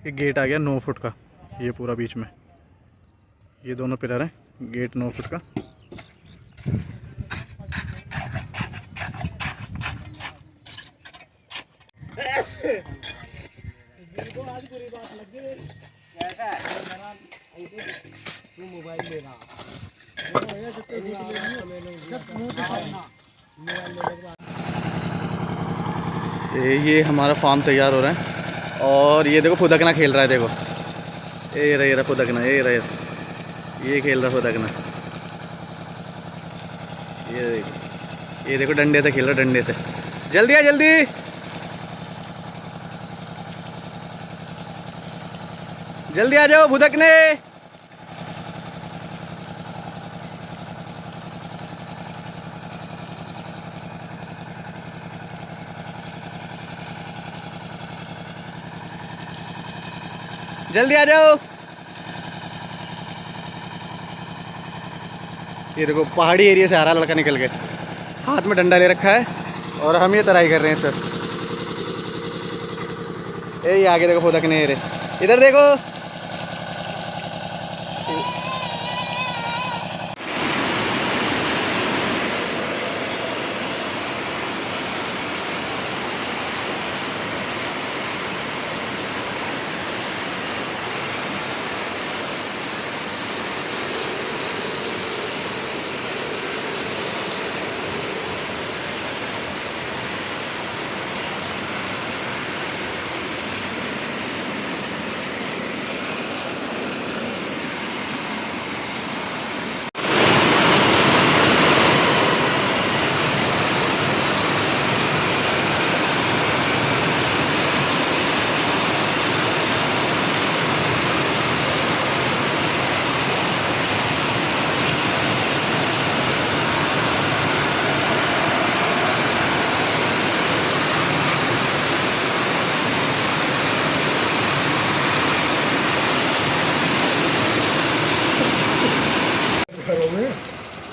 ये गेट आ गया 9 फुट का, ये पूरा बीच में, ये दोनों पिलर हैं, गेट 9 फुट का। ये हमारा फार्म तैयार हो रहा है और ये देखो फुदकना खेल रहा है, देखो ये रहा फुदकना, ये खेल रहा फुदकना, ये देखो डंडे से खेल रहा, डंडे से। जल्दी आ जल्दी, जल्दी आ जाओ फुदकने। जल्दी आ जाओ। ये देखो पहाड़ी एरिया से आ रहा लड़का निकल के, हाथ में डंडा ले रखा है और हम ये तराई कर रहे हैं सर। ये आगे देखो फुदकने, इधर देखो।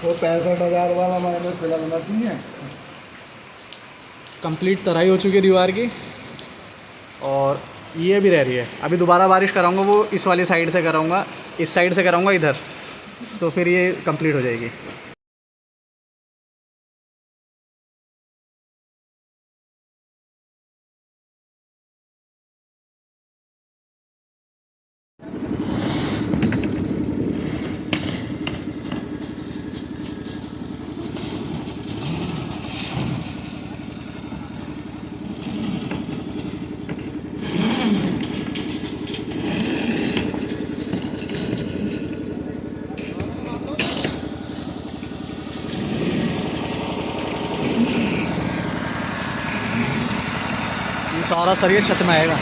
वो 65,000 वाला माइनस पे लगना चाहिए। कंप्लीट तराई हो चुकी है दीवार की और ये भी रह रही है। अभी दोबारा बारिश कराऊंगा, वो इस वाली साइड से कराऊंगा, इस साइड से कराऊंगा इधर, तो फिर ये कंप्लीट हो जाएगी। ये सारा सरिया छत में आएगा।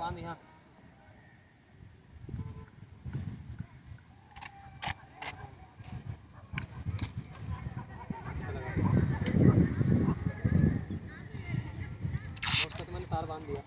बांध यहाँ मैंने तार बांध दिया।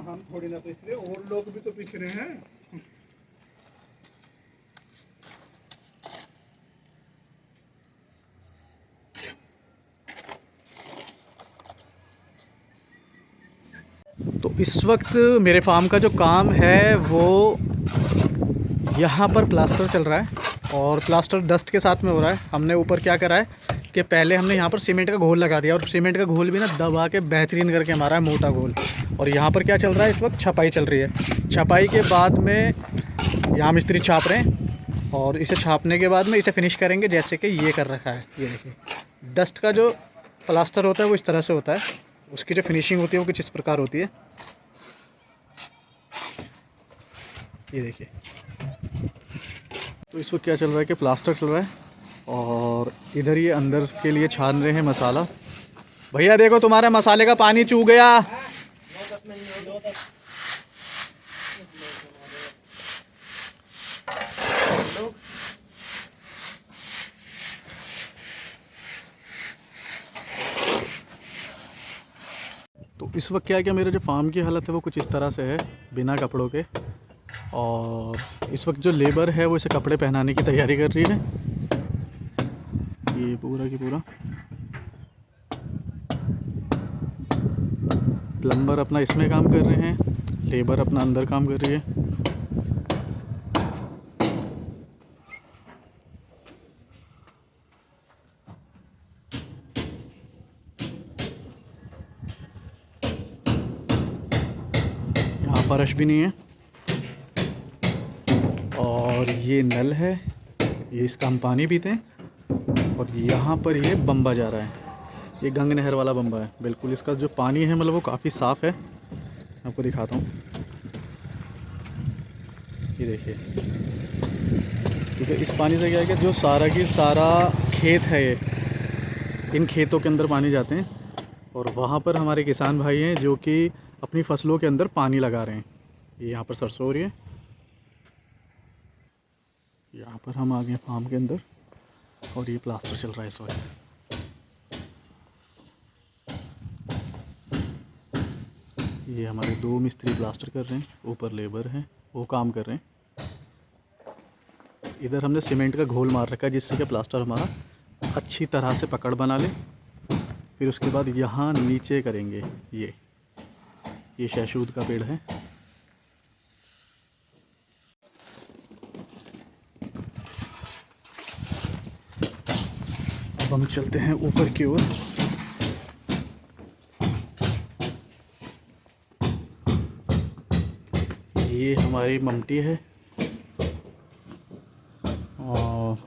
हम थोड़ी ना, तो इसलिए और लोग भी तो पिछड़े हैं। तो इस वक्त मेरे फार्म का जो काम है वो यहाँ पर प्लास्टर चल रहा है और प्लास्टर डस्ट के साथ में हो रहा है। हमने ऊपर क्या करा है, कि पहले हमने यहाँ पर सीमेंट का घोल लगा दिया, और सीमेंट का घोल भी ना दबा के बेहतरीन करके हमारा है मोटा घोल। और यहाँ पर क्या चल रहा है इस वक्त, छपाई चल रही है। छपाई के बाद में यहाँ मिस्त्री छाप रहे हैं, और इसे छापने के बाद में इसे फिनिश करेंगे जैसे कि ये कर रखा है। ये देखिए, डस्ट का जो प्लास्टर होता है वो इस तरह से होता है, उसकी जो फिनिशिंग होती है वो कुछ इस प्रकार होती है। ये देखिए, तो इस वक्त क्या चल रहा है कि प्लास्टर चल रहा है, और इधर ये अंदर के लिए छान रहे हैं मसाला। भैया देखो तुम्हारे मसाले का पानी चू गया। तो इस वक्त क्या है कि मेरे जो फार्म की हालत है वो कुछ इस तरह से है, बिना कपड़ों के। और इस वक्त जो लेबर है वो इसे कपड़े पहनाने की तैयारी कर रही है। ये पूरा की पूरा प्लम्बर अपना इसमें काम कर रहे हैं, लेबर अपना अंदर काम कर रही है। यहाँ फर्श भी नहीं है, और ये नल है, ये इसका हम पानी पीते हैं। और यहाँ पर ये बम्बा जा रहा है, ये गंग नहर वाला बम्बा है बिल्कुल। इसका जो पानी है मतलब वो काफ़ी साफ़ है, आपको दिखाता हूँ। ये देखिए, क्योंकि इस पानी से क्या है कि जो सारा की सारा खेत है, ये इन खेतों के अंदर पानी जाते हैं, और वहाँ पर हमारे किसान भाई हैं जो कि अपनी फसलों के अंदर पानी लगा रहे हैं। ये यहाँ पर सरसों हो रही है, यहाँ पर हम आ गए फार्म के अंदर, और ये प्लास्टर चल रहा है इस वक्त। ये हमारे 2 मिस्त्री प्लास्टर कर रहे हैं, ऊपर लेबर हैं वो काम कर रहे हैं। इधर हमने सीमेंट का घोल मार रखा है जिससे कि प्लास्टर हमारा अच्छी तरह से पकड़ बना ले। फिर उसके बाद यहाँ नीचे करेंगे। ये शहतूत का पेड़ है। अब हम चलते हैं ऊपर की ओर। ये हमारी ममटी है, और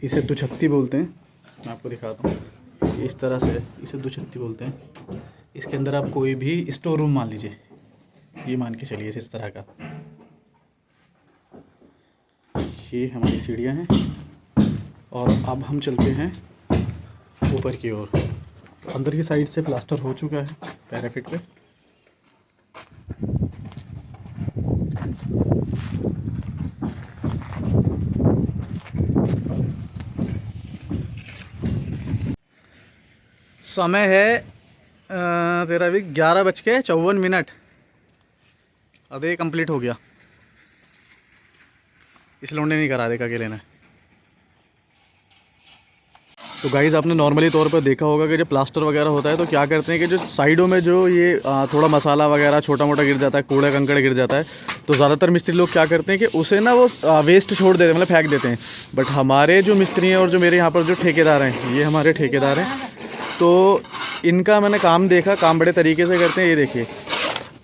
इसे दुछत्ती बोलते हैं। मैं आपको दिखाता हूँ, इस तरह से इसे दुछत्ती बोलते हैं। इसके अंदर आप कोई भी स्टोर रूम मान लीजिए, ये मान के चलिए इस तरह का। ये हमारी सीढ़ियाँ हैं, और अब हम चलते हैं ऊपर की ओर। अंदर की साइड से प्लास्टर हो चुका है पैराफिट पे। समय है तेरा अभी 11:54। अब ये कंप्लीट हो गया। इस लौंडे नहीं करा देगा अकेले ने। तो गाइज़, आपने नॉर्मली तौर पर देखा होगा कि जब प्लास्टर वगैरह होता है तो क्या करते हैं कि जो साइडों में जो ये थोड़ा मसाला वगैरह छोटा मोटा गिर जाता है, कूड़ा कंकड़ गिर जाता है, तो ज़्यादातर मिस्त्री लोग क्या करते हैं कि उसे ना वो वेस्ट छोड़ देते हैं, मतलब फेंक देते हैं। बट हमारे जो मिस्त्री हैं और जो मेरे यहाँ पर जो ठेकेदार हैं, ये हमारे ठेकेदार हैं, तो इनका मैंने काम देखा, काम बड़े तरीके से करते हैं। ये देखिए,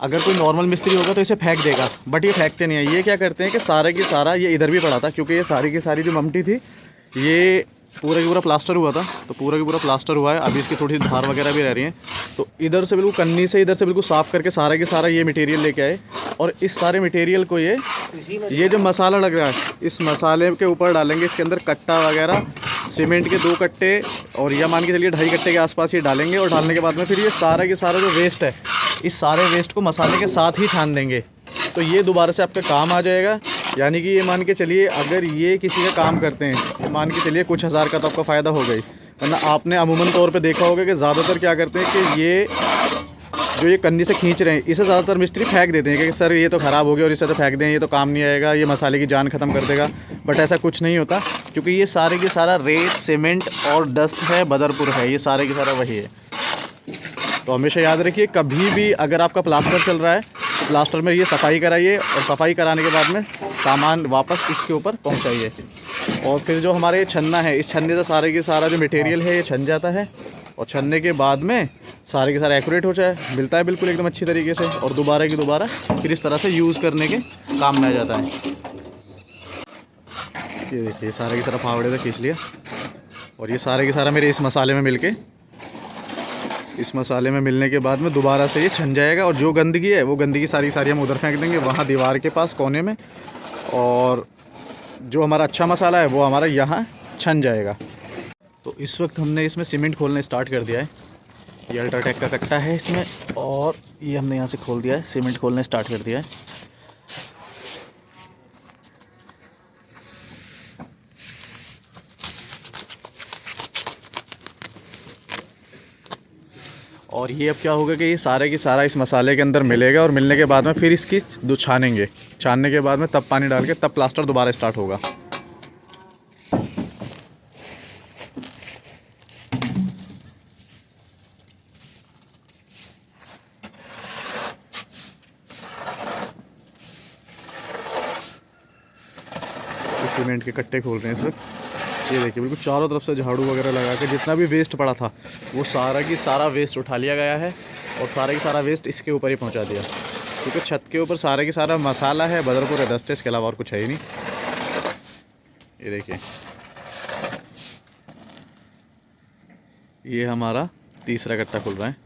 अगर कोई नॉर्मल मिस्त्री होगा तो इसे फेंक देगा, बट ये फेंकते नहीं है। ये क्या करते हैं कि सारा की सारा, ये इधर भी पड़ा था क्योंकि ये सारी की सारी जो ममटी थी, ये पूरा की पूरा प्लास्टर हुआ था, तो पूरा की पूरा प्लास्टर हुआ है। अभी इसकी थोड़ी सी धार वगैरह भी रह रही हैं, तो इधर से बिल्कुल कन्नी से इधर से बिल्कुल साफ़ करके सारा के सारा ये मटेरियल लेके आए, और इस सारे मटेरियल को ये जो मसाला लग रहा है, इस मसाले के ऊपर डालेंगे। इसके अंदर कट्टा वगैरह, सीमेंट के 2 कट्टे, और यह मान के चलिए 2.5 कट्टे के आसपास ये डालेंगे। और डालने के बाद में फिर ये सारा के सारा जो वेस्ट है, इस सारे वेस्ट को मसाले के साथ ही छान देंगे, तो ये दोबारा से आपका काम आ जाएगा। यानी कि ये मान के चलिए, अगर ये किसी का काम करते हैं, मान के चलिए कुछ हज़ार का तो आपका फ़ायदा हो गई। वरना आपने अमूमन तौर पे देखा होगा कि ज़्यादातर क्या करते हैं कि ये जो ये कन्नी से खींच रहे हैं, इसे ज़्यादातर मिस्त्री फेंक देते हैं कि सर ये तो ख़राब हो गया और इसे तो फेंक दें, ये तो काम नहीं आएगा, ये मसाले की जान ख़त्म कर देगा। बट ऐसा कुछ नहीं होता, क्योंकि ये सारे के सारा रेत, सीमेंट और डस्ट है, बदरपुर है, ये सारे के सारा वही है। तो हमेशा याद रखिए, कभी भी अगर आपका प्लास्टर चल रहा है तो प्लास्टर में ये सफाई कराइए, और सफाई कराने के बाद में सामान वापस इसके ऊपर पहुंचाइए। और फिर जो हमारे ये छन्ना है, इस छन्ने से सारे के सारा जो मटेरियल है ये छन जाता है, और छनने के बाद में सारे के सारे एक्यूरेट हो जाए, मिलता है बिल्कुल एकदम अच्छी तरीके से, और दोबारा की दोबारा फिर इस तरह से यूज़ करने के काम में आ जाता है। ये देखिए सारे की सारा फावड़े से खींच लिया, और ये सारे के सारा मेरे इस मसाले में मिलने के बाद में दोबारा से ये छन जाएगा। और जो गंदगी है वो गंदगी सारी हम उधर फेंक देंगे, वहाँ दीवार के पास कोने में, और जो हमारा अच्छा मसाला है वो हमारा यहाँ छन जाएगा। तो इस वक्त हमने इसमें सीमेंट खोलना स्टार्ट कर दिया है। ये अल्ट्राटेक का कट्टा है इसमें, और ये हमने यहाँ से खोल दिया है, सीमेंट खोलना स्टार्ट कर दिया है। और ये अब क्या होगा कि ये सारे की सारा इस मसाले के अंदर मिलेगा, और मिलने के बाद में फिर इसकी छानेंगे। छानने के बाद में तब पानी डाल के तब प्लास्टर दोबारा स्टार्ट होगा। सीमेंट के कट्टे खोल रहे हैं इस वक्त। ये देखिए बिल्कुल चारों तरफ से झाड़ू वगैरह लगा के जितना भी वेस्ट पड़ा था वो सारा की सारा वेस्ट उठा लिया गया है, और सारा की सारा वेस्ट इसके ऊपर ही पहुंचा दिया, क्योंकि छत के ऊपर सारा की सारा मसाला है, बदरपुर है, डस्ट है, इसके अलावा और कुछ है ही नहीं। ये देखिए ये हमारा तीसरा कट्टा खुल रहा है।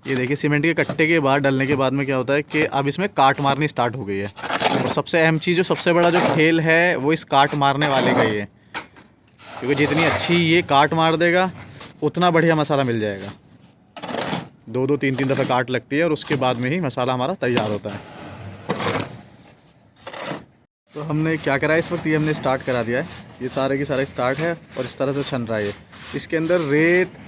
ये देखिए सीमेंट के कट्टे के बाद डलने के बाद में क्या होता है कि अब इसमें काट मारनी स्टार्ट हो गई है, और सबसे अहम चीज़, जो सबसे बड़ा जो खेल है वो इस काट मारने वाले का ही है, क्योंकि जितनी अच्छी ये काट मार देगा उतना बढ़िया मसाला मिल जाएगा। 2-2 3-3 दफ़ा काट लगती है, और उसके बाद में ही मसाला हमारा तैयार होता है। तो हमने क्या करा है इस वक्त, ये हमने स्टार्ट करा दिया है, ये सारे की सारा स्टार्ट है, और इस तरह से छन रहा है। इसके अंदर रेत,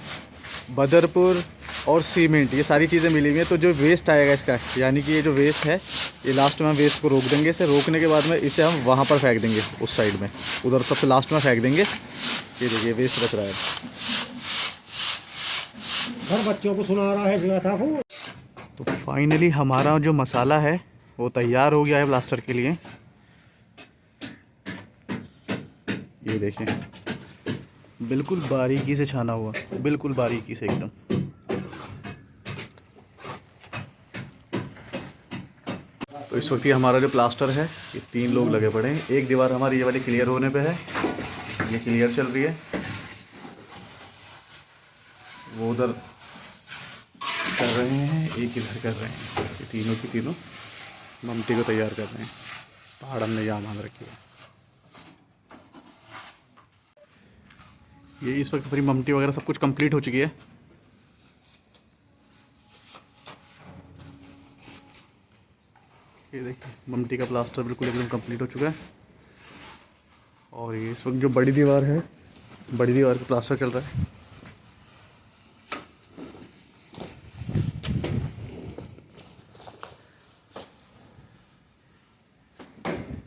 बदरपुर और सीमेंट, ये सारी चीज़ें मिली हुई हैं। तो जो वेस्ट आएगा इसका, यानी कि ये जो वेस्ट है, ये लास्ट में हम वेस्ट को रोक देंगे। इसे रोकने के बाद में इसे हम वहाँ पर फेंक देंगे, उस साइड में, उधर सबसे लास्ट में फेंक देंगे। ये देखिए वेस्ट बच रहा है। घर बच्चों को सुना रहा है जिया था को। तो फाइनली हमारा जो मसाला है वो तैयार हो गया है प्लास्टर के लिए। ये देखें बिल्कुल बारीकी से छाना हुआ, बिल्कुल बारीकी से एकदम। तो इस वक्त ये हमारा जो प्लास्टर है, ये 3 लोग लगे पड़े हैं। एक दीवार हमारी ये वाली क्लियर होने पे है, ये क्लियर चल रही है, वो उधर कर रहे हैं, एक इधर कर रहे हैं। ये तीनों की तीनों ममटी को तैयार कर रहे हैं। पहाड़ हमने यहाँ बांध रखी है। ये इस वक्त हमारी ममटी वगैरह सब कुछ कंप्लीट हो चुकी है। ये देखिए ममटी का प्लास्टर बिल्कुल एकदम कंप्लीट हो चुका है। और ये इस वक्त जो बड़ी दीवार है, बड़ी दीवार का प्लास्टर चल रहा है।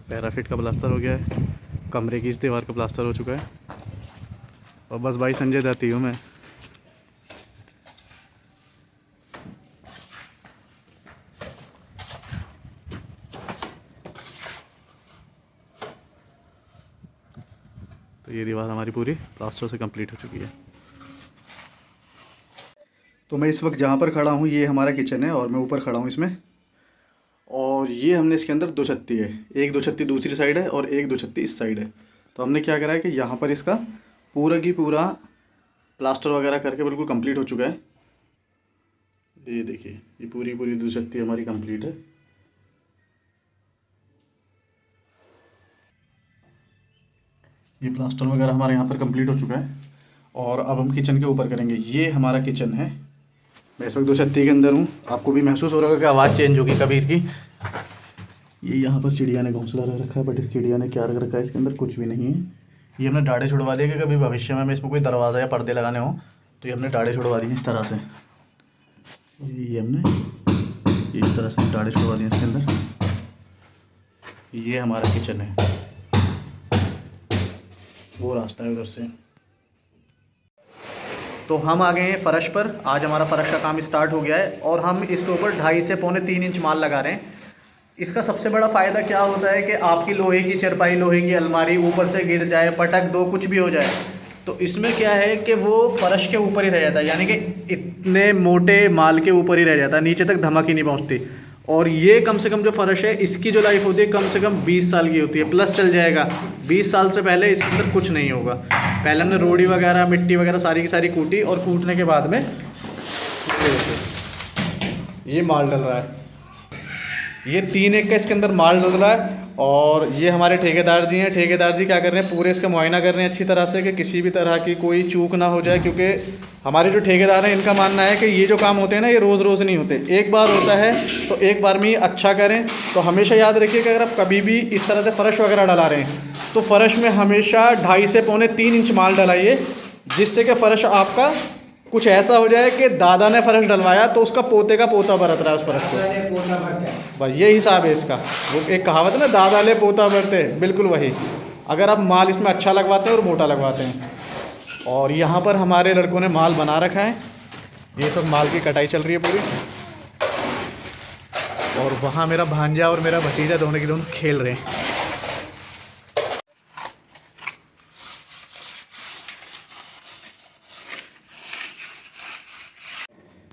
पैराफिट का प्लास्टर हो गया है, कमरे की इस दीवार का प्लास्टर हो चुका है, और बस भाई संजय दत्त ही हूँ मैं। तो ये दीवार हमारी पूरी प्लास्टर से कंप्लीट हो चुकी है। तो मैं इस वक्त जहाँ पर खड़ा हूँ ये हमारा किचन है, और मैं ऊपर खड़ा हूँ इसमें। और ये हमने इसके अंदर 2 छत्ती है, एक 2 छत्ती दूसरी साइड है और एक 2 छत्ती इस साइड है। तो हमने क्या करा है कि यहाँ पर इसका पूरा की पूरा प्लास्टर वगैरह करके बिल्कुल कंप्लीट हो चुका है। ये देखिए ये पूरी 2 छत्ती हमारी कंप्लीट है। ये प्लास्टर वगैरह हमारे यहाँ पर कंप्लीट हो चुका है, और अब हम किचन के ऊपर करेंगे। ये हमारा किचन है। मैं इस वक्त 2 छत्ती के अंदर हूँ। आपको भी महसूस हो रहा होगा कि आवाज़ चेंज होगी कबीर की। ये यहाँ पर चिड़िया ने घोंसला रख रखा है, बट इस चिड़िया ने क्या रख रखा है इसके अंदर, कुछ भी नहीं है। ये हमने डाढ़े छुड़वा दिए कि कभी भविष्य में हमें इसमें कोई दरवाज़ा या पर्दे लगाने हो तो ये हमने डाढ़े छुड़वा दिए इस तरह से। ये हमने इस तरह से डाढ़े छुड़वा दिए इसके अंदर। ये हमारा किचन है, वो रास्ता है उधर से। तो हम आ गए हैं फ़र्श पर। आज हमारा फ़र्श का काम स्टार्ट हो गया है और हम इसके ऊपर 2.5 से पौने 3 इंच माल लगा रहे हैं। इसका सबसे बड़ा फ़ायदा क्या होता है कि आपकी लोहे की चारपाई, लोहे की अलमारी ऊपर से गिर जाए, पटक दो, कुछ भी हो जाए, तो इसमें क्या है कि वो फ़र्श के ऊपर ही रह जाता है, यानी कि इतने मोटे माल के ऊपर ही रह जाता है, नीचे तक धमक ही नहीं पहुँचती। और ये कम से कम जो फ़र्श है इसकी जो लाइफ होती है कम से कम 20 साल की होती है, प्लस चल जाएगा। 20 साल से पहले इसके अंदर कुछ नहीं होगा। पहले हमने रोड़ी वगैरह, मिट्टी वगैरह सारी की सारी कूटी और कूटने के बाद में ये माल डल रहा है। ये 3 एक का इसके अंदर माल डल रहा है और ये हमारे ठेकेदार जी हैं। ठेकेदार जी क्या कर रहे हैं, पूरे इसका मुआयना कर रहे हैं अच्छी तरह से कि किसी भी तरह की कोई चूक ना हो जाए, क्योंकि हमारे जो ठेकेदार हैं इनका मानना है कि ये जो काम होते हैं ना ये रोज़ रोज़ नहीं होते, एक बार होता है तो एक बार में ही अच्छा करें। तो हमेशा याद रखिए कि अगर आप कभी भी इस तरह से फ़र्श वगैरह डला रहे हैं तो फ़र्श में हमेशा 2.5 से पौने 3 इंच माल डलाइए, जिससे कि फ़र्श आपका कुछ ऐसा हो जाए कि दादा ने फ़र्श डलवाया तो उसका पोते का पोता बरत रहा है उस फ़र्श को। बस ये हिसाब है इसका। वो एक कहावत है ना, दादा ले पोता बरते, बिल्कुल वही। अगर आप माल इसमें अच्छा लगवाते हैं और मोटा लगवाते हैं। और यहाँ पर हमारे लड़कों ने माल बना रखा है, ये सब माल की कटाई चल रही है पूरी। और वहाँ मेरा भांजा और मेरा भतीजा दोनों के दोनों खेल रहे हैं।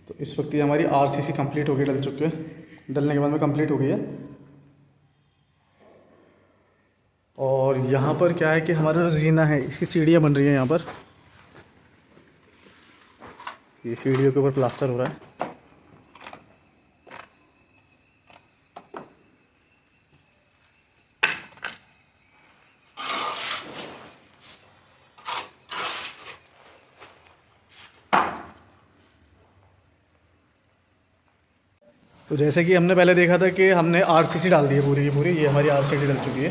तो इस वक्त ये हमारी आरसीसी कंप्लीट हो गई, डल चुकी है, डलने के बाद में कंप्लीट हो गई है। और यहाँ पर क्या है कि हमारा जो जीना है इसकी सीढ़ियाँ बन रही हैं यहाँ पर, ये सीढ़ियों के ऊपर प्लास्टर हो रहा है। तो जैसे कि हमने पहले देखा था कि हमने आरसीसी डाल दी है पूरी की पूरी, ये हमारी आरसीसी डल चुकी है।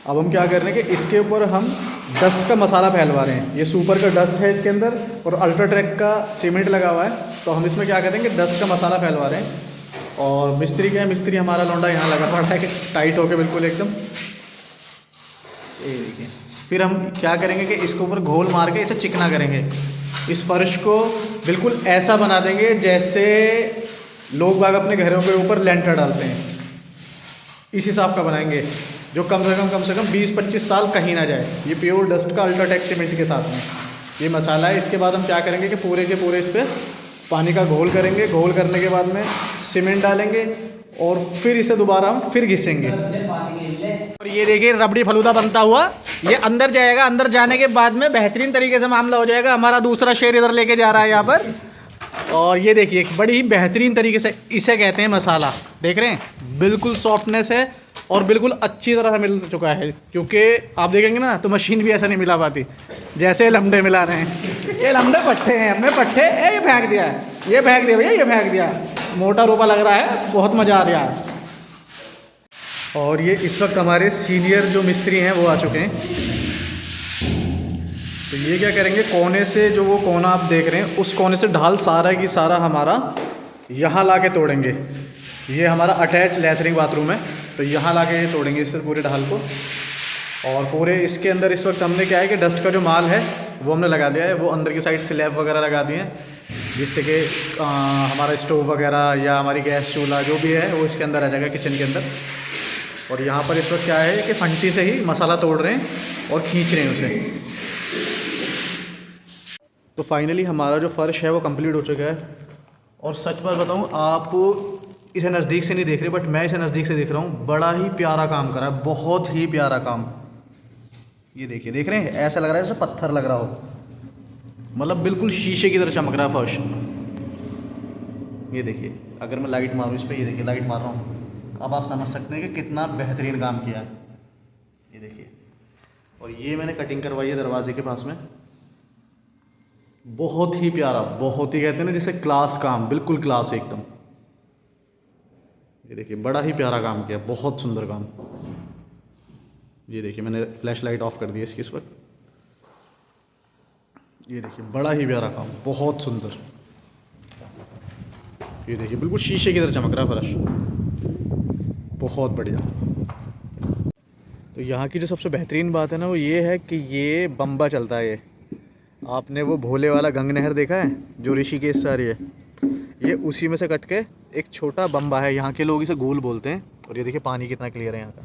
अब हम क्या कर रहे हैं कि इसके ऊपर हम डस्ट का मसाला फैलवा रहे हैं। ये सुपर का डस्ट है इसके अंदर और अल्ट्राटेक का सीमेंट लगा हुआ है। तो हम इसमें क्या करेंगे, डस्ट का मसाला फैलवा रहे हैं। और मिस्त्री क्या है, मिस्त्री हमारा लौंडा यहाँ लगा पड़ा है कि टाइट होके बिल्कुल एकदम। ये देखिए, फिर हम क्या करेंगे कि इसके ऊपर घोल मार के इसे चिकना करेंगे। इस फर्श को बिल्कुल ऐसा बना देंगे जैसे लोग बाग अपने घरों के ऊपर लेंटर डालते हैं, इस हिसाब का बनाएंगे, जो कम से कम 20-25 साल कहीं ना जाए। ये प्योर डस्ट का अल्ट्राटेक सीमेंट के साथ में ये मसाला है। इसके बाद हम क्या करेंगे कि पूरे के पूरे इस पर पानी का घोल करेंगे। घोल करने के बाद में सीमेंट डालेंगे और फिर इसे दोबारा हम फिर घिसेंगे। और ये देखिए रबड़ी फलूदा बनता हुआ ये अंदर जाएगा। अंदर जाने के बाद में बेहतरीन तरीके से मामला हो जाएगा। हमारा दूसरा शेर इधर लेके जा रहा है यहाँ पर। और ये देखिए बड़ी ही बेहतरीन तरीके से इसे कहते हैं मसाला। देख रहे हैं, बिल्कुल सॉफ्टनेस है और बिल्कुल अच्छी तरह से मिल चुका है। क्योंकि आप देखेंगे ना तो मशीन भी ऐसा नहीं मिला पाती जैसे लमडे मिला रहे हैं। ये लमडे पट्टे हैं, हमने पट्टे ये फेंक दिया है, ये फेंक दिया भैया, ये फेंक दिया। मोटा रोपा लग रहा है, बहुत मज़ा आ रहा है। और ये इस वक्त हमारे सीनियर जो मिस्त्री हैं वो आ चुके हैं। तो ये क्या करेंगे, कोने से जो वो कोना आप देख रहे हैं उस कोने से ढाल सारा की सारा हमारा यहाँ ला के तोड़ेंगे। ये हमारा अटैच लैट्रिन बाथरूम है, तो यहाँ ला के तोड़ेंगे इससे पूरे ढाल को। और पूरे इसके अंदर इस वक्त हमने क्या है कि डस्ट का जो माल है वो हमने लगा दिया है। वो अंदर की साइड स्लैब वगैरह लगा दिए हैं, जिससे कि हमारा स्टोव वगैरह या हमारी गैस चूल्हा जो भी है वो इसके अंदर आ जाएगा, किचन के अंदर। और यहाँ पर इस वक्त क्या है कि फंटी से ही मसाला तोड़ रहे हैं और खींच रहे हैं उसे। तो फाइनली हमारा जो फ़र्श है वो कंप्लीट हो चुका है। और सच बात बताऊँ, आप इसे नज़दीक से नहीं देख रहे बट मैं इसे नज़दीक से देख रहा हूँ। बड़ा ही प्यारा काम करा है, बहुत ही प्यारा काम। ये देखिए, देख रहे हैं, ऐसा लग रहा है जैसे पत्थर लग रहा हो, मतलब बिल्कुल शीशे की तरह चमक रहा है फर्श। ये देखिए, अगर मैं लाइट मारूँ इस पर, ये देखिए लाइट मार रहा हूँ, अब आप समझ सकते हैं कि कितना बेहतरीन काम किया है। ये देखिए, और ये मैंने कटिंग करवाई है दरवाजे के पास में। बहुत ही प्यारा, बहुत ही कहते हैं ना जैसे क्लास काम, बिल्कुल क्लास एकदम। ये देखिए, बड़ा ही प्यारा काम किया, बहुत सुंदर काम। ये देखिए, मैंने फ्लैश लाइट ऑफ कर दी है इसकी इस वक्त। ये देखिए, बड़ा ही प्यारा काम, बहुत सुंदर। ये देखिए, बिल्कुल शीशे की तरह चमक रहा है फर्श, बहुत बढ़िया। तो यहाँ की जो सबसे बेहतरीन बात है ना वो ये है कि ये बम्बा चलता है। ये आपने वो भोले वाला गंग नहर देखा है जो ऋषिकेश से आ रही है, ये उसी में से कट के एक छोटा बम्बा है। यहाँ के लोग इसे घूल बोलते हैं। और ये देखिए पानी कितना क्लियर है यहाँ का,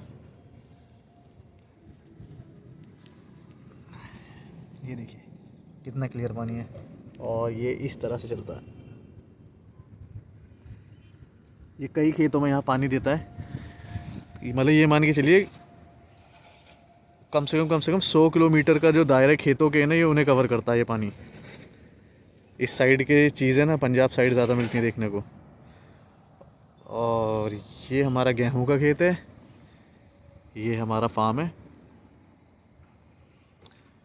ये देखिए कितना क्लियर पानी है। और ये इस तरह से चलता है। ये कई खेतों में यहाँ पानी देता है। मतलब ये मान के चलिए कम से कम 100 किलोमीटर का जो दायरा खेतों के है ना, ये उन्हें कवर करता है ये पानी। इस साइड के चीज़ें ना पंजाब साइड ज़्यादा मिलती हैं देखने को। और ये हमारा गेहूं का खेत है, ये हमारा फार्म है।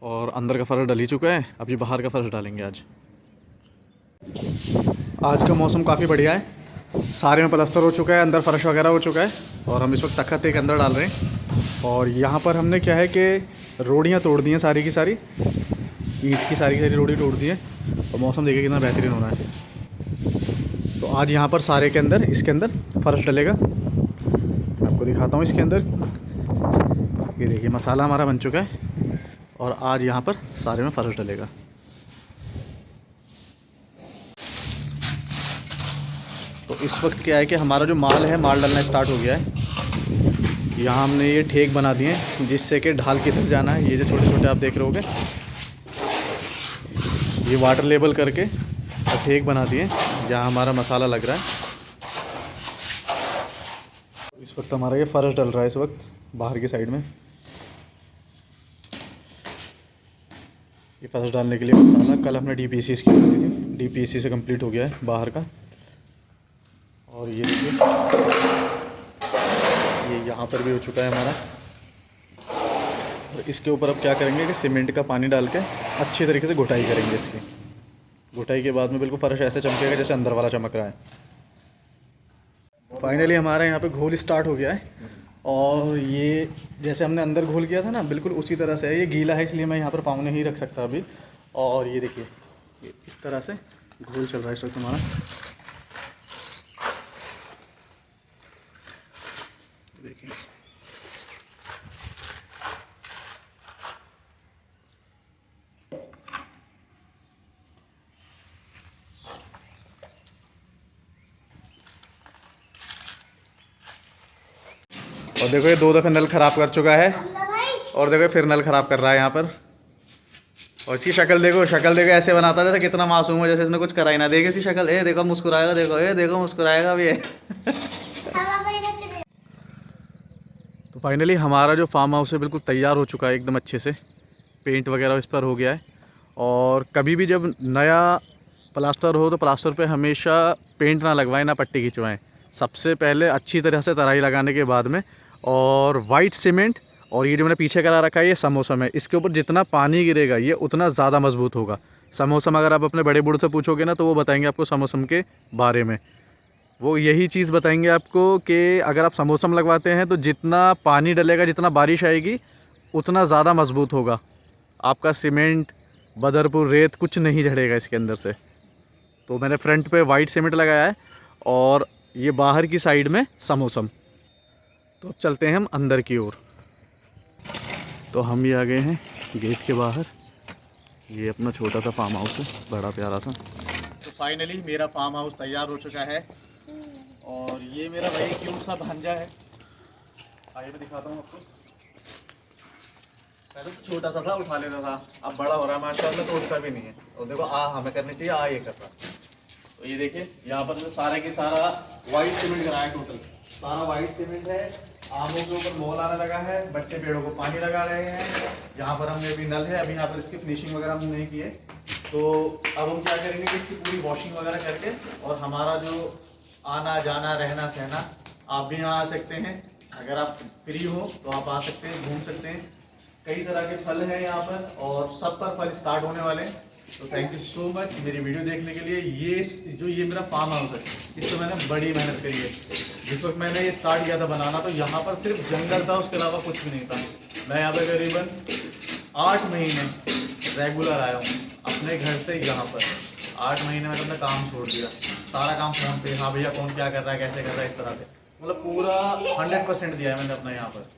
और अंदर का फर्श डल ही चुका है, अभी बाहर का फर्श डालेंगे आज। आज का मौसम काफ़ी बढ़िया है, सारे में प्लास्टर हो चुका है, अंदर फर्श वगैरह हो चुका है। और हम इस वक्त तख्त एक अंदर डाल रहे हैं। और यहाँ पर हमने क्या है कि रोड़ियाँ तोड़ दी हैं, सारी की सारी ईंट की सारी रोड़ी तोड़ दी है। और मौसम देखिए कितना बेहतरीन हो रहा है। तो आज यहाँ पर सारे के अंदर इसके अंदर फर्श डलेगा। मैं आपको दिखाता हूँ इसके अंदर। ये देखिए मसाला हमारा बन चुका है और आज यहाँ पर सारे में फर्श डलेगा। तो इस वक्त क्या है कि हमारा जो माल है, माल डलना स्टार्ट हो गया है। यहाँ हमने ये ठेक बना दिए हैं जिससे कि ढाल किधर जाना है। ये जो छोटे छोटे आप देख रहे होगे, ये वाटर लेवल करके और ठेक बना दिए जहाँ हमारा मसाला लग रहा है। इस वक्त हमारा ये फर्श डल रहा है इस वक्त बाहर की साइड में। ये फर्श डालने के लिए मसाला कल हमने DPSC इसकी कर दी थी, DPSC से कंप्लीट हो गया है बाहर का। और ये देखिए ये यहाँ पर भी हो चुका है हमारा। और इसके ऊपर अब क्या करेंगे कि सीमेंट का पानी डाल के अच्छी तरीके से घुटाई करेंगे। इसकी घुटाई के बाद में बिल्कुल फर्श ऐसे चमकेगा जैसे अंदर वाला चमक रहा है। फाइनली हमारा यहाँ पे घोल स्टार्ट हो गया है। और ये जैसे हमने अंदर घोल किया था ना, बिल्कुल उसी तरह से है। ये गीला है इसलिए मैं यहाँ पर पाँव नहीं रख सकता अभी। और ये देखिए ये इस तरह से घोल चल रहा है इस वक्त हमारा। देखिए और देखो ये 2 दफ़े नल ख़राब कर चुका है। और देखो फिर नल ख़राब कर रहा है यहाँ पर। और इसकी शक्ल देखो, ऐसे बनाता है जैसे कितना मासूम है, जैसे इसने कुछ करा ही ना। देखो इसकी शक्ल, ए देखो मुस्कुराएगा, देखो मुस्कुराएगा भी है। तो फाइनली हमारा जो फार्म हाउस है बिल्कुल तैयार हो चुका है एकदम अच्छे से। पेंट वगैरह इस पर हो गया है। और कभी भी जब नया प्लास्टर हो तो प्लास्टर पे हमेशा पेंट ना लगवाएं, ना पट्टी खिंचवाएं। सबसे पहले अच्छी तरह से तराई लगाने के बाद में और वाइट सीमेंट, और ये जो मैंने पीछे करा रखा है ये समोसम है, इसके ऊपर जितना पानी गिरेगा ये उतना ज़्यादा मजबूत होगा। समोसम अगर आप अपने बड़े बूढ़े से पूछोगे ना तो वो बताएंगे आपको समोसम के बारे में। वो यही चीज़ बताएंगे आपको कि अगर आप समोसम लगवाते हैं तो जितना पानी डलेगा, जितना बारिश आएगी, उतना ज़्यादा मजबूत होगा आपका सीमेंट, बदरपुर, रेत कुछ नहीं झड़ेगा इसके अंदर से। तो मैंने फ्रंट पे वाइट सीमेंट लगाया है और ये बाहर की साइड में समोसम। तो अब चलते हैं हम अंदर की ओर। तो हम भी आ गए हैं गेट के बाहर। ये अपना छोटा सा फार्म हाउस है, बड़ा प्यारा सा। तो फाइनली मेरा फार्म हाउस तैयार हो चुका है। और ये मेरा भाई क्यूट सा भांजा है। आइए मैं दिखाता हूँ आपको। पहले तो छोटा सा था, उठा लेता था, अब बड़ा हो रहा है माशाल्लाह, तो उठता भी नहीं है। और देखो हमें करनी चाहिए, ये कर रहा। तो ये देखिए यहाँ पर जो सारा के सारा वाइट सीमेंट कराया, टोटल सारा वाइट सीमेंट है। आमों के ऊपर मोल आने लगा है, बच्चे पेड़ों को पानी लगा रहे हैं। यहाँ पर हमने अभी नल है, अभी यहाँ पर इसकी फिनिशिंग वगैरह हम नहीं किए। तो अब हम क्या करेंगे कि इसकी पूरी वॉशिंग वगैरह करके, और हमारा जो आना जाना रहना सहना, आप भी यहाँ आ सकते हैं। अगर आप फ्री हो तो आप आ सकते हैं, घूम सकते हैं। कई तरह के फल हैं यहाँ पर और सब पर फल स्टार्ट होने वाले हैं। तो थैंक यू सो मच मेरी वीडियो देखने के लिए। ये मेरा फार्म हाउस है, इस पर मैंने बड़ी मेहनत करी है। जिस वक्त मैंने ये स्टार्ट किया था बनाना, तो यहाँ पर सिर्फ जंगल था, उसके अलावा कुछ भी नहीं था। मैं यहाँ पर करीबन 8 महीने रेगुलर आया हूँ अपने घर से यहाँ पर। 8 महीने में तो मैंने काम छोड़ दिया, सारा काम फ़ोन पे। हाँ भैया कौन क्या कर रहा है, कैसे कर रहा है, इस तरह से। मतलब पूरा 100% दिया है मैंने अपना यहाँ पर।